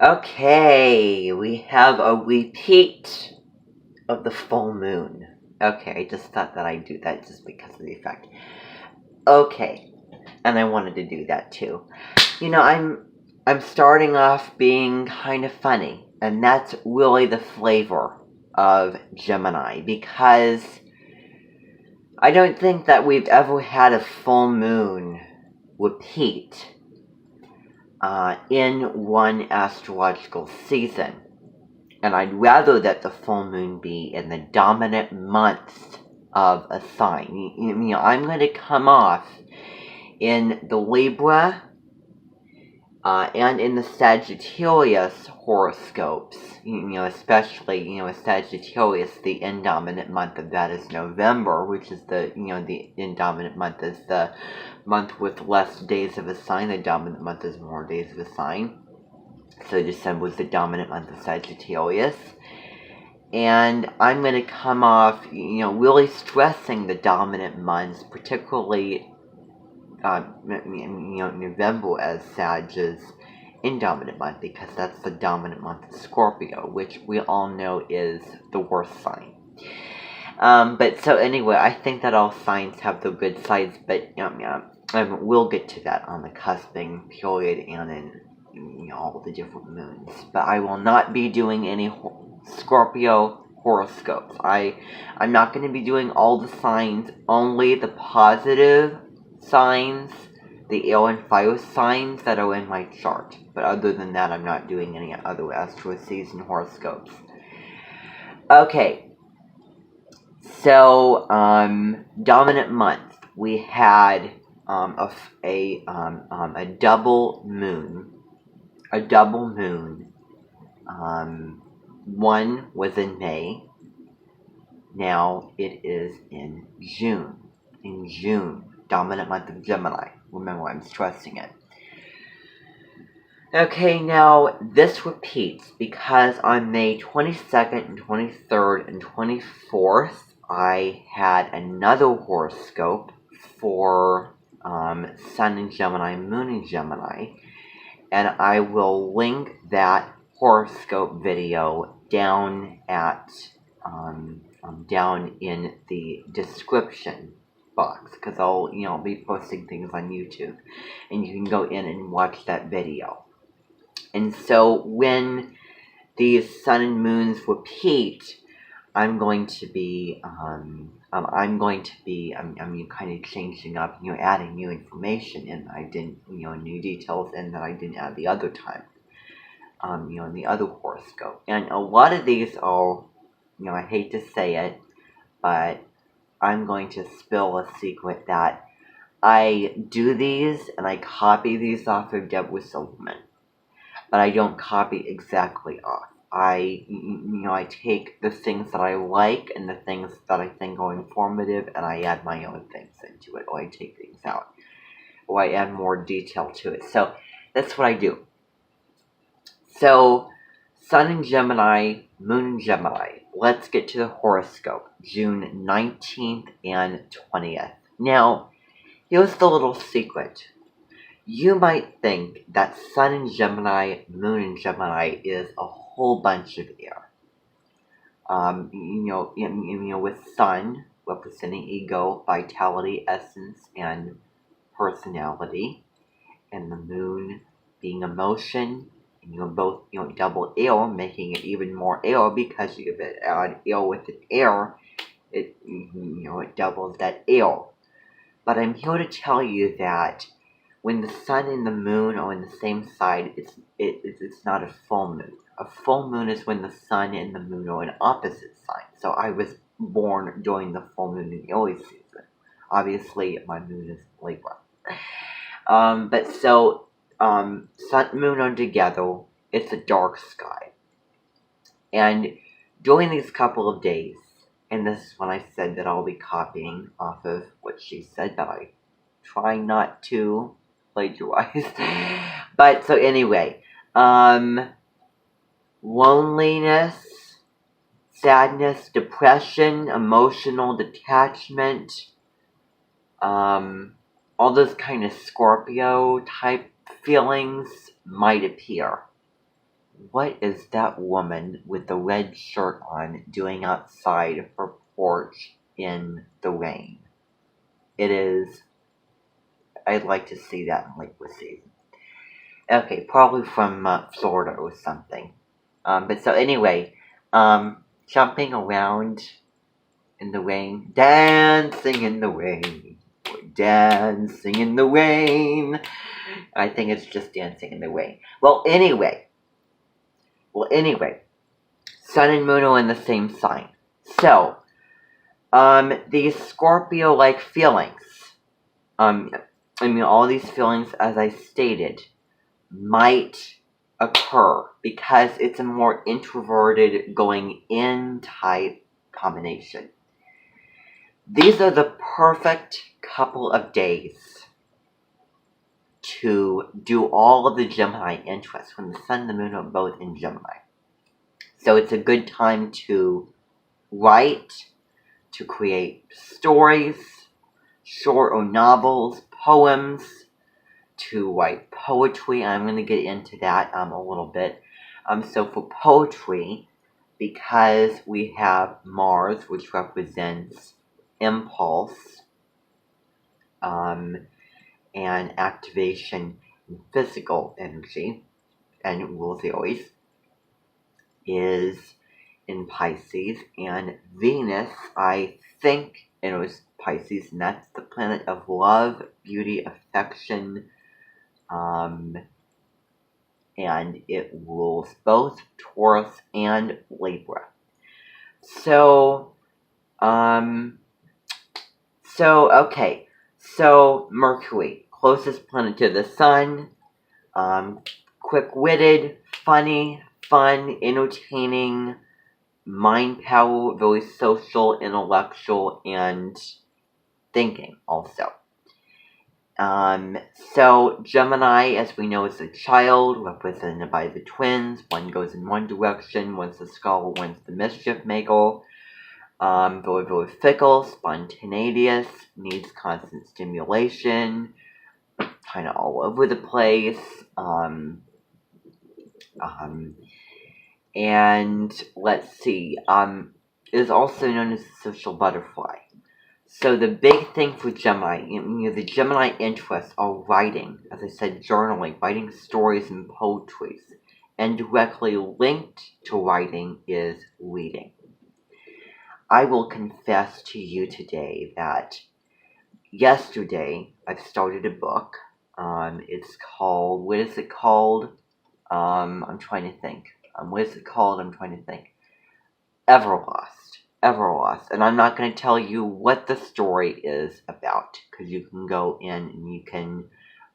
Okay, we have a repeat of the full moon. Okay, I just thought that I'd do that just because of the effect. Okay, and I wanted to do that too. I'm starting off being kind of funny, and that's really the flavor of Gemini, because I don't think that we've ever had a full moon repeat in one astrological season. And I'd rather that the full moon be in the dominant month of a sign. I'm going to come off in the Libra and in the Sagittarius horoscopes. Especially, Sagittarius, the indominant month of that is November, which is the indominant month is the month with less days of a sign. The dominant month is more days of a sign. So December is the dominant month of Sagittarius. And I'm going to come off, really stressing the dominant months, particularly, November as Sag's indominant month, because that's the dominant month of Scorpio, which we all know is the worst sign. But so anyway, I think that all signs have their good sides, but we'll get to that on the cusping period and in all the different moons. But I will not be doing any Scorpio horoscopes. I'm not going to be doing all the signs, only the positive signs, the air and fire signs that are in my chart. But other than that, I'm not doing any other astro season horoscopes. Okay. So, dominant month, we had a double moon. One was in May. Now it is in June. Dominant month of Gemini. Remember, I'm stressing it. Okay, now this repeats because on May 22nd and 23rd and 24th, I had another horoscope for Sun in Gemini, Moon in Gemini, and I will link that horoscope video down at down in the description box, because I'll be posting things on YouTube, and you can go in and watch that video. And so when these sun and moons repeat, I'm going to be kind of changing up, adding new information, and I didn't, new details, and that I didn't add the other time, in the other horoscope. And a lot of these are, I hate to say it, but I'm going to spill a secret that I do these and I copy these off of Deborah Silverman, but I don't copy exactly off. I take the things that I like and the things that I think are informative, and I add my own things into it, or I take things out, or I add more detail to it. So that's what I do. So Sun in Gemini, Moon in Gemini. Let's get to the horoscope, June 19th and 20th. Now, here's the little secret. You might think that Sun in Gemini, Moon in Gemini is a whole bunch of air. With Sun representing ego, vitality, essence, and personality, and the Moon being emotion, and both double air, making it even more air, because you add air with an air, it doubles that air. But I'm here to tell you that when the sun and the moon are on the same side, it's not a full moon. A full moon is when the sun and the moon are in opposite signs. So I was born during the full moon in the Aries season. Obviously, my moon is Libra. But so, sun and moon are together. It's a dark sky. And during these couple of days, and this is when I said that I'll be copying off of what she said, but I try not to plagiarize. But so anyway, loneliness, sadness, depression, emotional detachment, all those kind of Scorpio type feelings might appear what is that woman with the red shirt on doing outside her porch in the rain? I'd like to see that in Lakewood season. Okay, probably from Florida or something. But so anyway, jumping around in the rain, dancing in the rain, dancing in the rain. I think it's just dancing in the rain. Well, anyway, Sun and Moon are in the same sign. So, these Scorpio-like feelings, all these feelings, as I stated, might occur because it's a more introverted, going in type combination. These are the perfect couple of days to do all of the Gemini interests when the Sun and the Moon are both in Gemini. So it's a good time to write, to create stories, short or novels, poems, to write poetry. I'm going to get into that a little bit. So for poetry, because we have Mars, which represents impulse and activation in physical energy, and rules always, is in Pisces, and Venus, I think it was Pisces, and that's the planet of love, beauty, affection, and it rules both Taurus and Libra. So Mercury, closest planet to the Sun, quick-witted, funny, fun, entertaining, mind power, very social, intellectual, and thinking also. So Gemini, as we know, is a child, represented by the twins. One goes in one direction, one's the scholar, one's the mischief maker. Very, very fickle, spontaneous, needs constant stimulation, kind of all over the place. And let's see, is also known as the social butterfly. So the big thing for Gemini, the Gemini interests are writing, as I said, journaling, writing stories and poetries. And directly linked to writing is reading. I will confess to you today that yesterday I started a book. It's called, what is it called? I'm trying to think. What is it called? I'm trying to think. Everlost. And I'm not going to tell you what the story is about, because you can go in and you can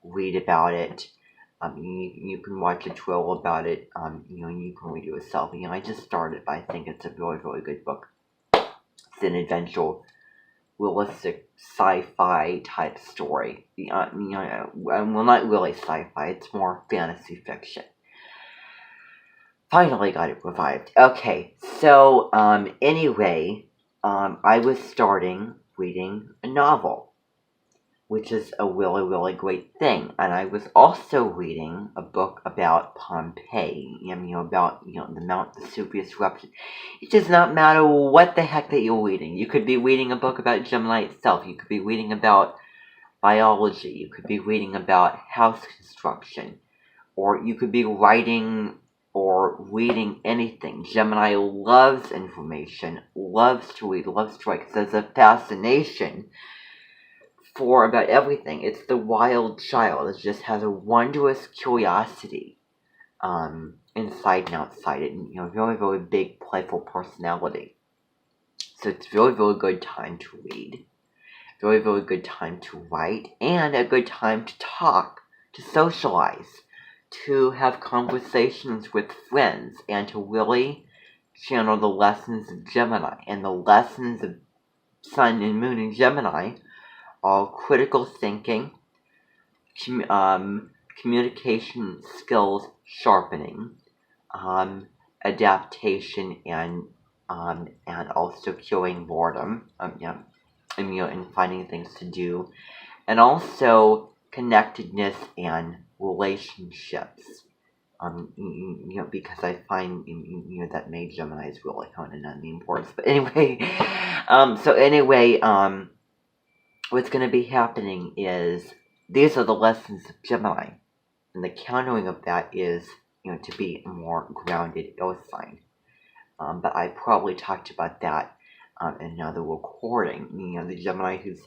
read about it. You can watch a trailer about it. And you can read it yourself. I just started, but I think it's a really, really good book. It's an adventure, realistic sci-fi type story. Well, not really sci-fi. It's more fantasy fiction. Finally got it revived. Okay, so, anyway, I was starting reading a novel, which is a really, really great thing. And I was also reading a book about Pompeii, about, the Mount Vesuvius eruption. It does not matter what the heck that you're reading. You could be reading a book about Gemini itself. You could be reading about biology. You could be reading about house construction. Or you could be writing or reading anything. Gemini loves information, loves to read, loves to write, because there's a fascination for about everything. It's the child. It just has a wondrous curiosity inside and outside it, and very, very big, playful personality. So it's a very, very good time to read, very, very good time to write, and a good time to talk, to socialize, to have conversations with friends, and to really channel the lessons of Gemini. And the lessons of Sun and Moon in Gemini are critical thinking, communication skills sharpening, adaptation, and also curing boredom, and finding things to do, and also connectedness and relationships. Because I find, that May Gemini is really honing on the importance. But anyway, what's going to be happening is these are the lessons of Gemini, and the countering of that is, to be a more grounded earth sign. But I probably talked about that in another recording. The Gemini who's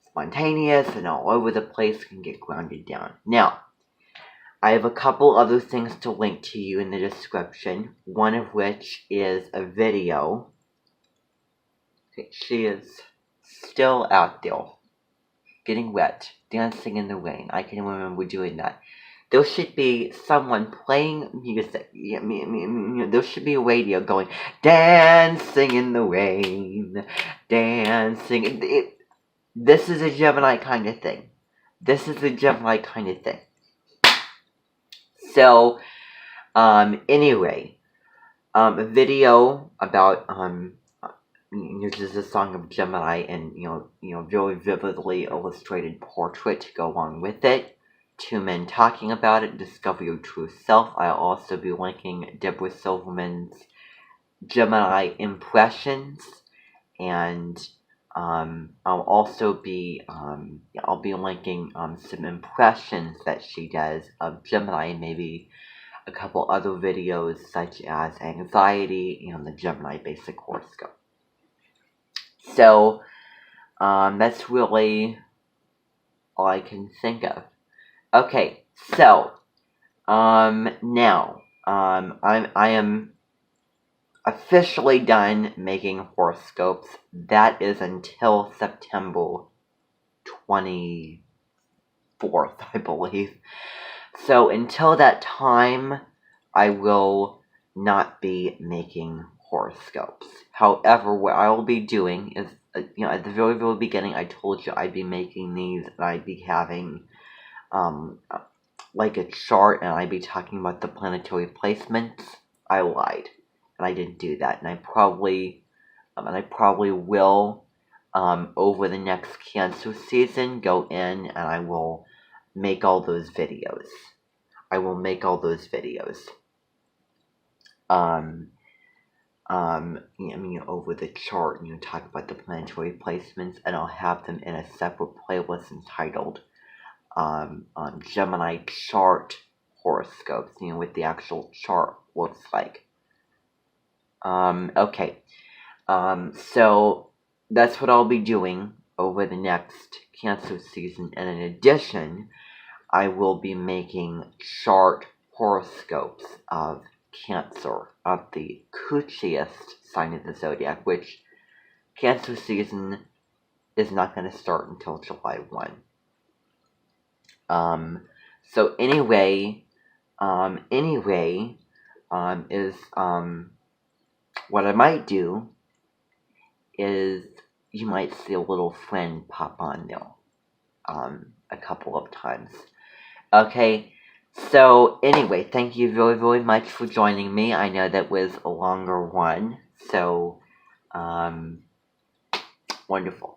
spontaneous and all over the place can get grounded down. Now, I have a couple other things to link to you in the description, one of which is a video. She is still out there, getting wet, dancing in the rain. I can remember doing that. There should be someone playing music. There should be a radio going, dancing in the rain, dancing. This is a Gemini kind of thing. So, anyway, a video about, this is a song of Gemini and, very vividly illustrated portrait to go along with it. 2 men talking about it, discover your true self. I'll also be linking Deborah Silverman's Gemini impressions, and I'll also be I'll be linking some impressions that she does of Gemini, and maybe a couple other videos such as anxiety and the Gemini basic horoscope. So that's really all I can think of. Okay, so now I am officially done making horoscopes. That is until September 24th, I believe. So until that time, I will not be making horoscopes. However, what I will be doing is, at the very, very beginning, I told you I'd be making these, and I'd be having, like a chart, and I'd be talking about the planetary placements. I lied, and I didn't do that, and I probably will, over the next Cancer season, go in, and I will make all those videos. Over the chart, talk about the planetary placements, and I'll have them in a separate playlist entitled Gemini chart horoscopes, what the actual chart looks like. Okay. So that's what I'll be doing over the next Cancer season, and in addition, I will be making chart horoscopes of Cancer, of the coochiest sign of the zodiac, which Cancer season is not going to start until July 1. So anyway, what I might do is you might see a little friend pop on there, a couple of times. Okay, so anyway, thank you very, very much for joining me. I know that was a longer one, so, wonderful.